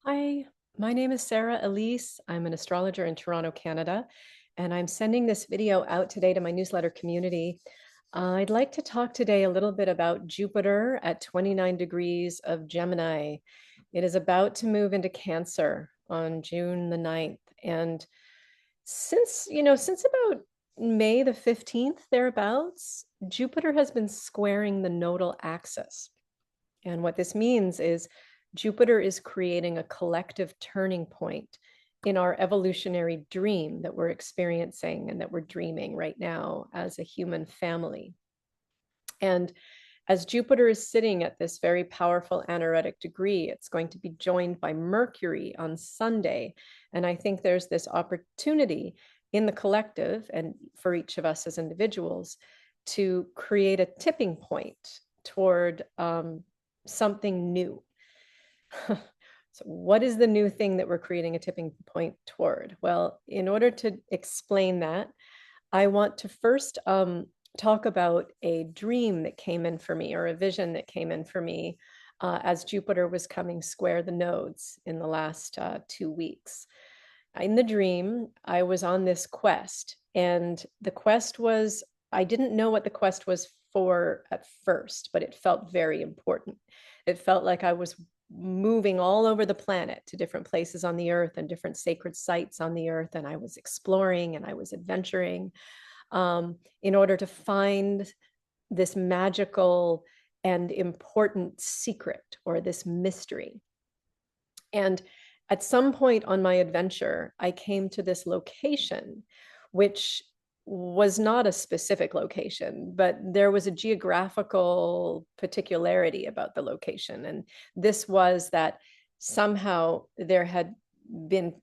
Hi, my name is Sarah Elise. I'm an astrologer in Toronto, Canada, and I'm sending this video out today to my newsletter community. I'd like to talk today a little bit about Jupiter at 29 degrees of Gemini. It is about to move into Cancer on June the 9th. And since about May the 15th, thereabouts, Jupiter has been squaring the nodal axis. And what this means is Jupiter is creating a collective turning point in our evolutionary dream that we're experiencing and that we're dreaming right now as a human family. And as Jupiter is sitting at this very powerful anaretic degree, it's going to be joined by Mercury on Sunday. And I think there's this opportunity in the collective and for each of us as individuals to create a tipping point toward something new. So what is the new thing that we're creating a tipping point toward? Well, in order to explain that, I want to first talk about a dream that came in for me, or a vision that came in for me as Jupiter was coming square the nodes in the last 2 weeks. In the dream, I was on this quest, and the quest was, I didn't know what the quest was for at first, but it felt very important. It felt like I was moving all over the planet to different places on the earth and different sacred sites on the earth, and I was exploring and I was adventuring in order to find this magical and important secret or this mystery. And at some point on my adventure, I came to this location, which was not a specific location, but there was a geographical particularity about the location. And this was that somehow there had been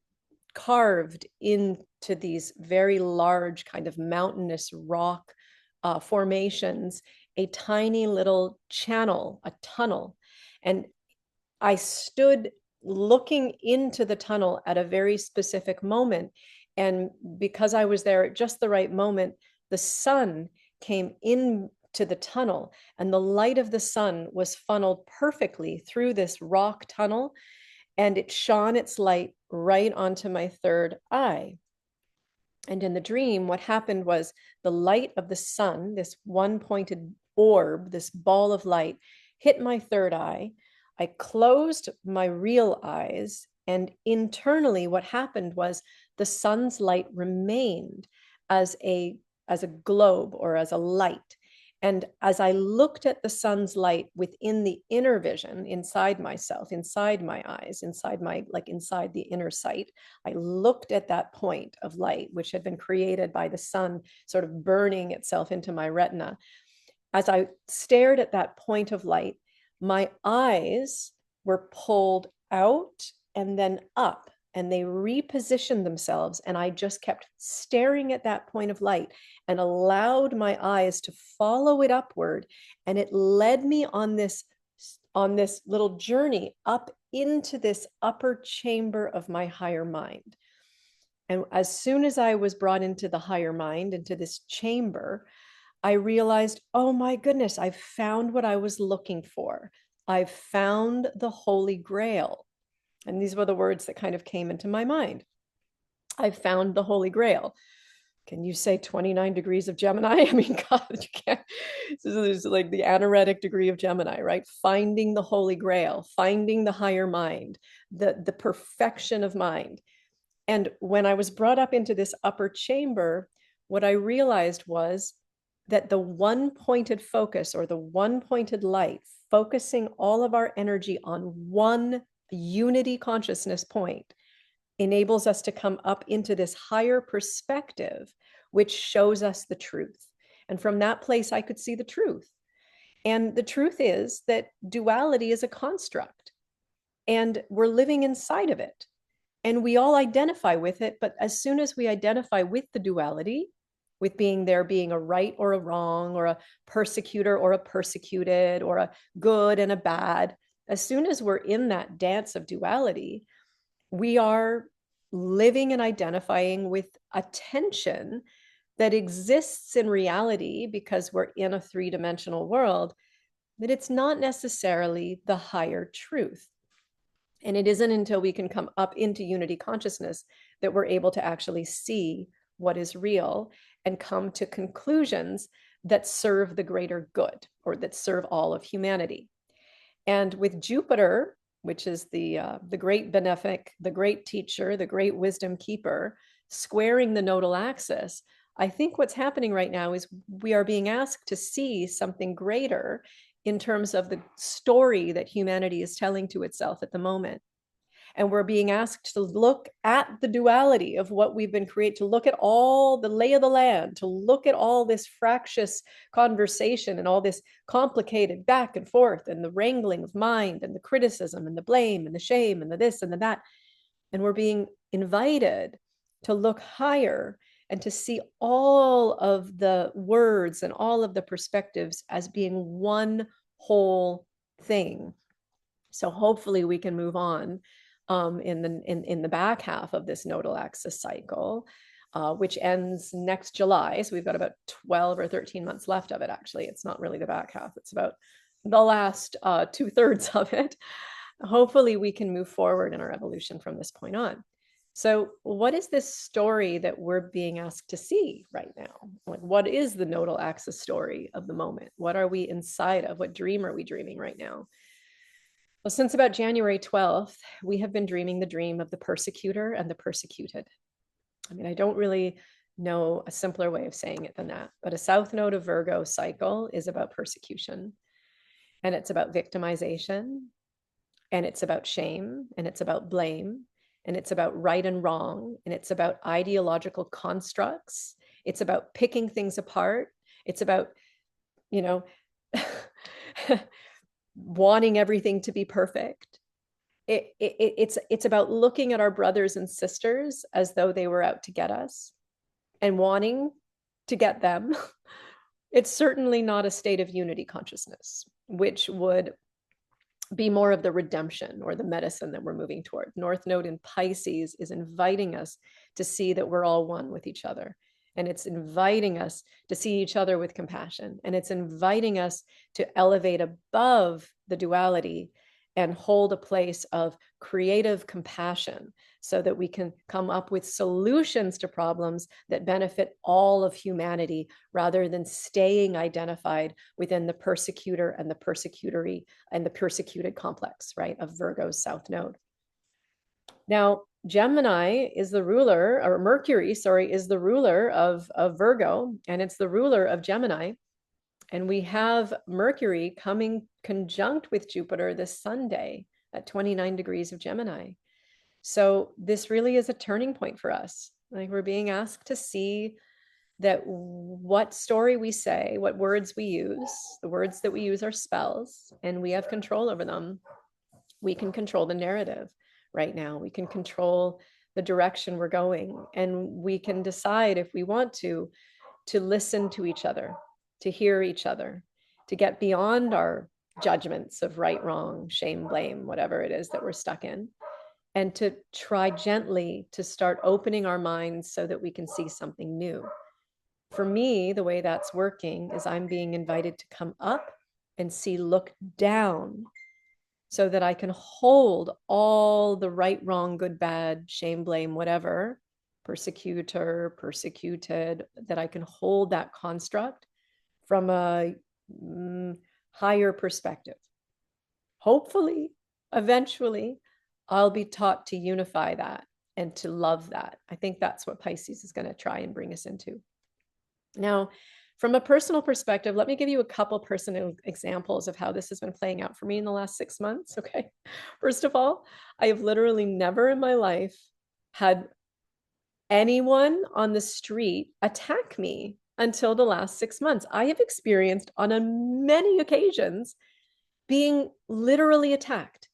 carved into these very large kind of mountainous rock formations, a tiny little channel, a tunnel. And I stood looking into the tunnel at a very specific moment. And because I was there at just the right moment, the sun came into the tunnel, and the light of the sun was funneled perfectly through this rock tunnel, and it shone its light right onto my third eye. And in the dream, what happened was the light of the sun, this one pointed orb, this ball of light, hit my third eye. I closed my real eyes, and internally, what happened was the sun's light remained as a globe or as a light. And as I looked at the sun's light within the inner vision, inside myself, inside my eyes, inside the inner sight, I looked at that point of light, which had been created by the sun sort of burning itself into my retina. As I stared at that point of light, my eyes were pulled out and then up, and they repositioned themselves. And I just kept staring at that point of light and allowed my eyes to follow it upward. And it led me on this little journey up into this upper chamber of my higher mind. And as soon as I was brought into the higher mind, into this chamber, I realized, oh my goodness, I've found what I was looking for. I've found the Holy Grail. And these were the words that kind of came into my mind. I found the Holy Grail. Can you say 29 degrees of Gemini? I mean, God, you can't. This is like the anaretic degree of Gemini, right? Finding the Holy Grail, finding the higher mind, the perfection of mind. And when I was brought up into this upper chamber, what I realized was that the one pointed focus or the one pointed light, focusing all of our energy on one unity consciousness point, enables us to come up into this higher perspective, which shows us the truth. And from that place, I could see the truth. And the truth is that duality is a construct, and we're living inside of it. And we all identify with it. But as soon as we identify with the duality, with being there being a right or a wrong, or a persecutor or a persecuted, or a good and a bad, as soon as we're in that dance of duality, we are living and identifying with a tension that exists in reality because we're in a three-dimensional world, that it's not necessarily the higher truth. And it isn't until we can come up into unity consciousness that we're able to actually see what is real and come to conclusions that serve the greater good, or that serve all of humanity. And with Jupiter, which is the great benefic, the great teacher, the great wisdom keeper, squaring the nodal axis, I think what's happening right now is we are being asked to see something greater in terms of the story that humanity is telling to itself at the moment. And we're being asked to look at the duality of what we've been created, to look at all the lay of the land, to look at all this fractious conversation and all this complicated back and forth and the wrangling of mind and the criticism and the blame and the shame and the this and the that. And we're being invited to look higher and to see all of the words and all of the perspectives as being one whole thing. So hopefully we can move on in the back half of this nodal axis cycle, which ends next July. So we've got about 12 or 13 months left of it. Actually, it's not really the back half. It's about the last 2/3 of it. Hopefully we can move forward in our evolution from this point on. So what is this story that we're being asked to see right now? Like, what is the nodal axis story of the moment? What are we inside of? What dream are we dreaming right now? Well, since about January 12th, we have been dreaming the dream of the persecutor and the persecuted. I mean, I don't really know a simpler way of saying it than that, but a South Node of Virgo cycle is about persecution, and it's about victimization, and it's about shame, and it's about blame, and it's about right and wrong, and it's about ideological constructs. It's about picking things apart. It's about, you know, wanting everything to be perfect. It's about looking at our brothers and sisters as though they were out to get us and wanting to get them. It's certainly not a state of unity consciousness, which would be more of the redemption or the medicine that we're moving toward. North Node in Pisces is inviting us to see that we're all one with each other. And it's inviting us to see each other with compassion. And it's inviting us to elevate above the duality and hold a place of creative compassion so that we can come up with solutions to problems that benefit all of humanity rather than staying identified within the persecutor and the persecutory and the persecuted complex, right, of Virgo's South Node. Now, Gemini is the ruler, or Mercury, sorry, is the ruler of Virgo, and it's the ruler of Gemini. And we have Mercury coming conjunct with Jupiter this Sunday at 29 degrees of Gemini. So this really is a turning point for us. Like, we're being asked to see that what story we say, what words we use, the words that we use are spells, and we have control over them. We can control the narrative right now. We can control the direction we're going, and we can decide if we want to listen to each other, to hear each other, to get beyond our judgments of right, wrong, shame, blame, whatever it is that we're stuck in, and to try gently to start opening our minds so that we can see something new. For me, the way that's working is I'm being invited to come up and see, look down, so that I can hold all the right, wrong, good, bad, shame, blame, whatever, persecutor, persecuted, that I can hold that construct from a higher perspective. Hopefully, eventually, I'll be taught to unify that and to love that. I think that's what Pisces is going to try and bring us into. Now, from a personal perspective, let me give you a couple personal examples of how this has been playing out for me in the last 6 months. Okay. First of all, I have literally never in my life had anyone on the street attack me until the last 6 months. I have experienced on many occasions being literally attacked.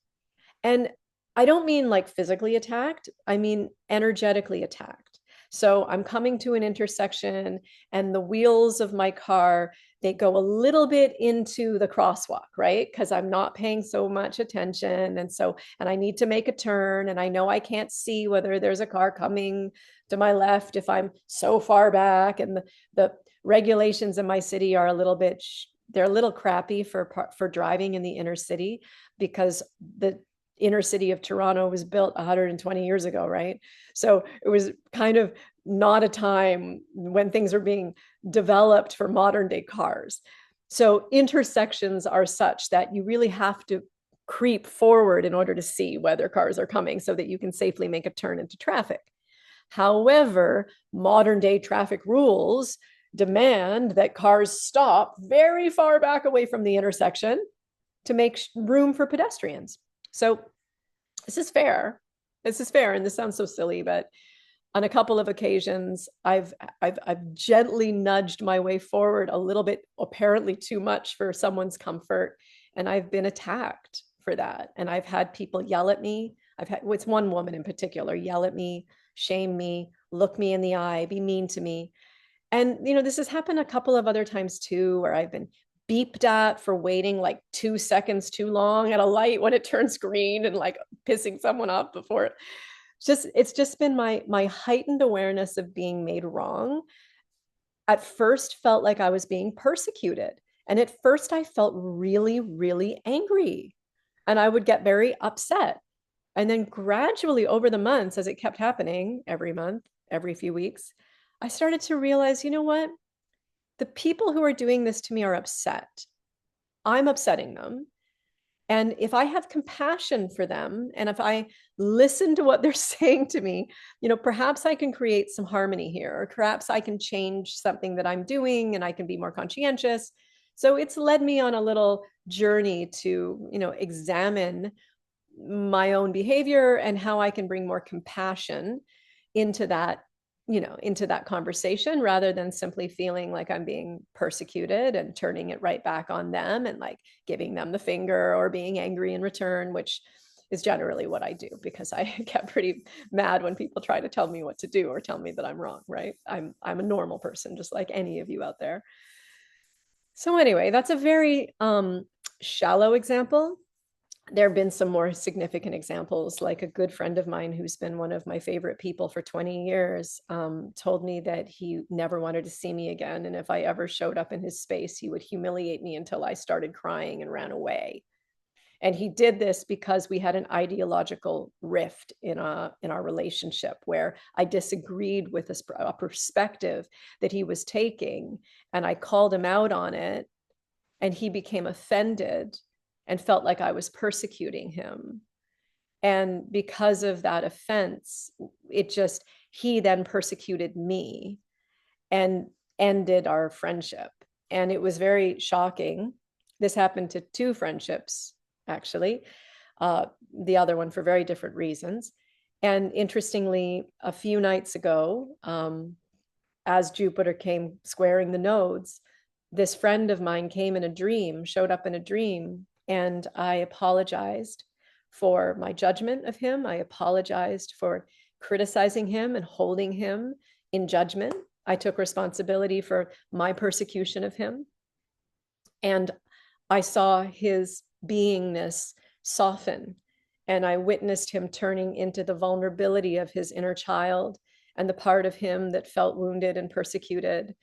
And I don't mean like physically attacked, I mean energetically attacked. So I'm coming to an intersection and the wheels of my car, they go a little bit into the crosswalk, right? Because I'm not paying so much attention. And I need to make a turn, and I know I can't see whether there's a car coming to my left if I'm so far back. And the regulations in my city are a little bit, they're a little crappy for driving in the inner city, because inner city of Toronto was built 120 years ago, right? So it was kind of not a time when things are being developed for modern day cars. So intersections are such that you really have to creep forward in order to see whether cars are coming so that you can safely make a turn into traffic. However, modern day traffic rules demand that cars stop very far back away from the intersection to make room for pedestrians. So this is fair. This is fair. And this sounds so silly, but on a couple of occasions, I've gently nudged my way forward a little bit, apparently too much for someone's comfort. And I've been attacked for that. And I've had people yell at me. It's one woman in particular, yell at me, shame me, look me in the eye, be mean to me. And, this has happened a couple of other times too, where I've been beeped at for waiting like 2 seconds too long at a light when it turns green and like pissing someone off before it. It's just been my heightened awareness of being made wrong. At first felt like I was being persecuted. And at first I felt really, really angry. And I would get very upset. And then gradually over the months, as it kept happening every month, every few weeks, I started to realize, you know what? The people who are doing this to me are upset. I'm upsetting them. And if I have compassion for them, and if I listen to what they're saying to me, perhaps I can create some harmony here, or perhaps I can change something that I'm doing and I can be more conscientious. So it's led me on a little journey to, examine my own behavior and how I can bring more compassion into that into that conversation, rather than simply feeling like I'm being persecuted and turning it right back on them and like giving them the finger or being angry in return, which is generally what I do, because I get pretty mad when people try to tell me what to do or tell me that I'm wrong, right? I'm a normal person, just like any of you out there. So anyway, that's a very shallow example. There have been some more significant examples, like a good friend of mine who's been one of my favorite people for 20 years told me that he never wanted to see me again. And if I ever showed up in his space, he would humiliate me until I started crying and ran away. And he did this because we had an ideological rift in our relationship, where I disagreed with a perspective that he was taking. And I called him out on it, and he became offended and felt like I was persecuting him. And because of that offense, he then persecuted me and ended our friendship. And it was very shocking. This happened to two friendships, actually, the other one for very different reasons. And interestingly, a few nights ago, as Jupiter came squaring the nodes, this friend of mine showed up in a dream, and I apologized for my judgment of him. I apologized for criticizing him and holding him in judgment. I took responsibility for my persecution of him. And I saw his beingness soften, and I witnessed him turning into the vulnerability of his inner child and the part of him that felt wounded and persecuted.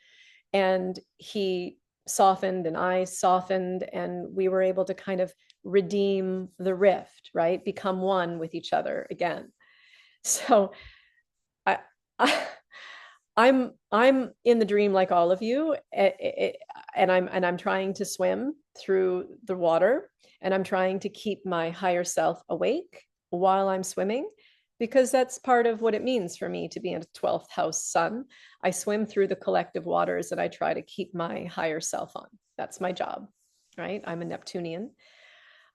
And he softened and I softened, and we were able to kind of redeem the rift, right? Become one with each other again. So I, I'm in the dream like all of you, and I'm trying to swim through the water, and I'm trying to keep my higher self awake while I'm swimming, because that's part of what it means for me to be a 12th house sun. I swim through the collective waters and I try to keep my higher self on. That's my job, right? I'm a Neptunian.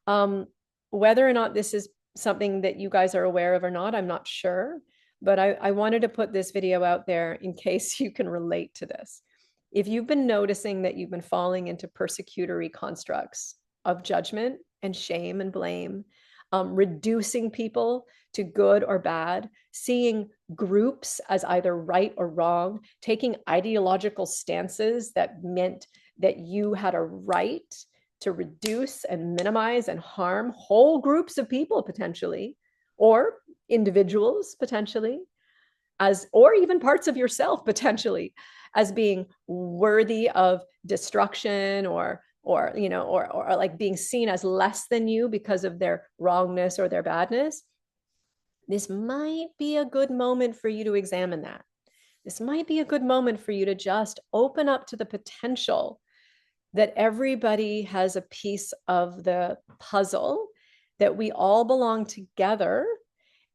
Whether or not this is something that you guys are aware of or not, I'm not sure, but I wanted to put this video out there in case you can relate to this. If you've been noticing that you've been falling into persecutory constructs of judgment and shame and blame, reducing people to good or bad, seeing groups as either right or wrong, taking ideological stances that meant that you had a right to reduce and minimize and harm whole groups of people potentially, or individuals potentially, or even parts of yourself potentially, as being worthy of destruction or or, or like being seen as less than you because of their wrongness or their badness, this might be a good moment for you to examine that. This might be a good moment for you to just open up to the potential that everybody has a piece of the puzzle, that we all belong together,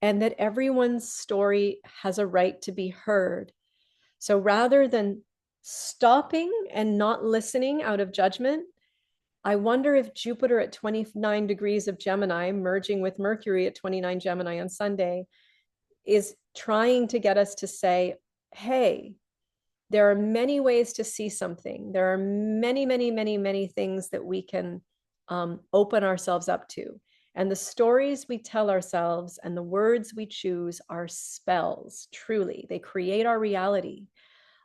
and that everyone's story has a right to be heard. So rather than stopping and not listening out of judgment, I wonder if Jupiter at 29 degrees of Gemini, merging with Mercury at 29 Gemini on Sunday, is trying to get us to say, hey, there are many ways to see something. There are many, many, many, many things that we can open ourselves up to. And the stories we tell ourselves and the words we choose are spells, truly. They create our reality.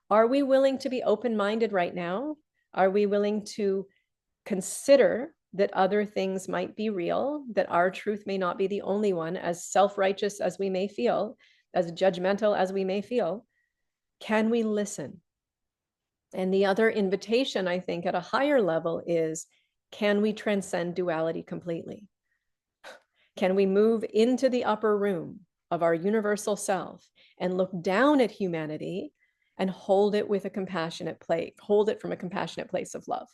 Are we willing to be open-minded right now? Are we willing to consider that other things might be real, that our truth may not be the only one, as self-righteous as we may feel, as judgmental as we may feel? Can we listen? And the other invitation, I think, at a higher level is, can we transcend duality completely? Can we move into the upper room of our universal self and look down at humanity and hold it with a compassionate place, hold it from a compassionate place of love?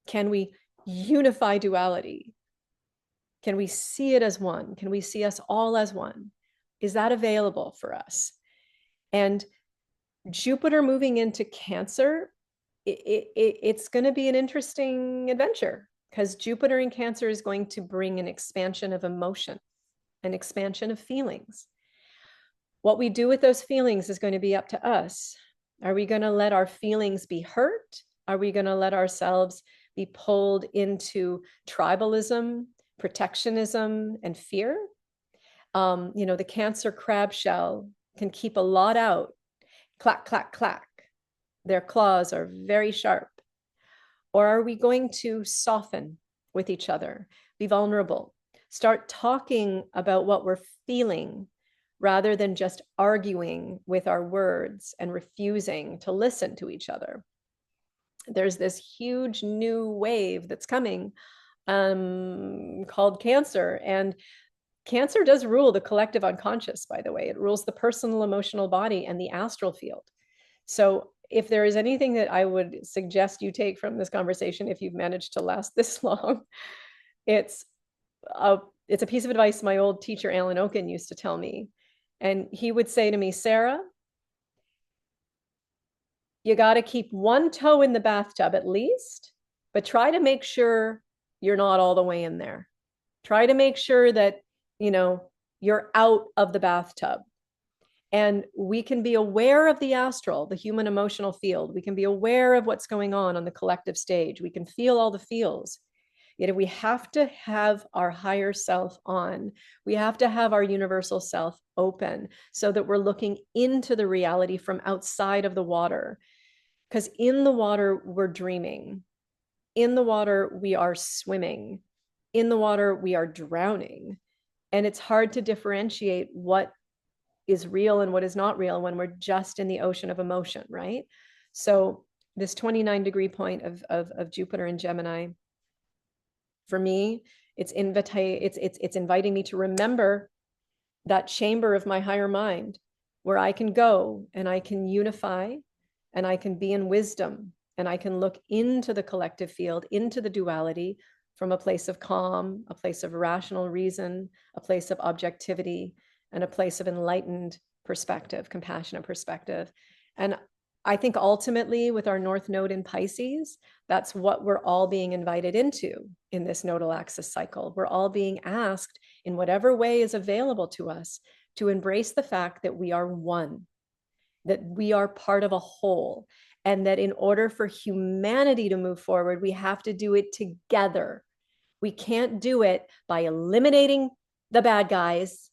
Can we unify duality? Can we see it as one? Can we see us all as one? Is that available for us? And Jupiter moving into Cancer, it's going to be an interesting adventure, because Jupiter in Cancer is going to bring an expansion of emotion, an expansion of feelings. What we do with those feelings is going to be up to us. Are we going to let our feelings be hurt? Are we going to let ourselves be pulled into tribalism, protectionism, and fear? The Cancer crab shell can keep a lot out. Clack, clack, clack. Their claws are very sharp. Or are we going to soften with each other, be vulnerable, start talking about what we're feeling rather than just arguing with our words and refusing to listen to each other? There's this huge new wave that's coming called Cancer. And Cancer does rule the collective unconscious, by the way. It rules the personal emotional body and the astral field. So if there is anything that I would suggest you take from this conversation, if you've managed to last this long, it's a piece of advice my old teacher, Alan Oken, used to tell me. And he would say to me, Sarah, you got to keep one toe in the bathtub at least, but try to make sure you're not all the way in there. Try to make sure that, you're out of the bathtub. And we can be aware of the astral, the human emotional field. We can be aware of what's going on the collective stage. We can feel all the feels. Yet we have to have our higher self on. We have to have our universal self open so that we're looking into the reality from outside of the water. Because in the water, we're dreaming. In the water, we are swimming. In the water, we are drowning. And it's hard to differentiate what is real and what is not real when we're just in the ocean of emotion, right? So this 29-degree point of Jupiter in Gemini, for me, it's inviting me to remember that chamber of my higher mind where I can go and I can unify and I can be in wisdom and I can look into the collective field, into the duality from a place of calm, a place of rational reason, a place of objectivity, and a place of enlightened perspective, compassionate perspective. And I think ultimately with our North Node in Pisces, that's what we're all being invited into in this Nodal Axis cycle. We're all being asked in whatever way is available to us to embrace the fact that we are one, that we are part of a whole, and that in order for humanity to move forward, we have to do it together. We can't do it by eliminating the bad guys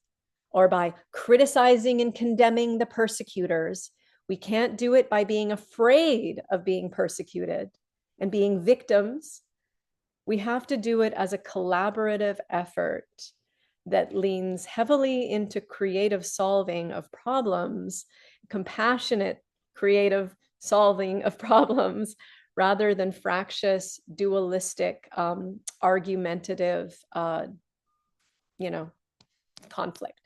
or by criticizing and condemning the persecutors. We can't do it by being afraid of being persecuted and being victims. We have to do it as a collaborative effort that leans heavily into creative solving of problems, compassionate, creative solving of problems, rather than fractious, dualistic, argumentative, conflict.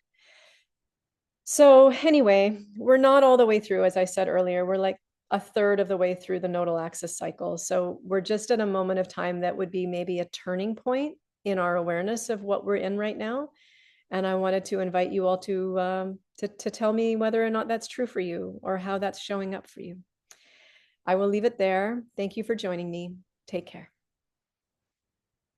So anyway, we're not all the way through, as I said earlier. We're like a third of the way through the nodal axis cycle. So we're just at a moment of time that would be maybe a turning point in our awareness of what we're in right now. And I wanted to invite you all to tell me whether or not that's true for you or how that's showing up for you. I will leave it there. Thank you for joining me. Take care.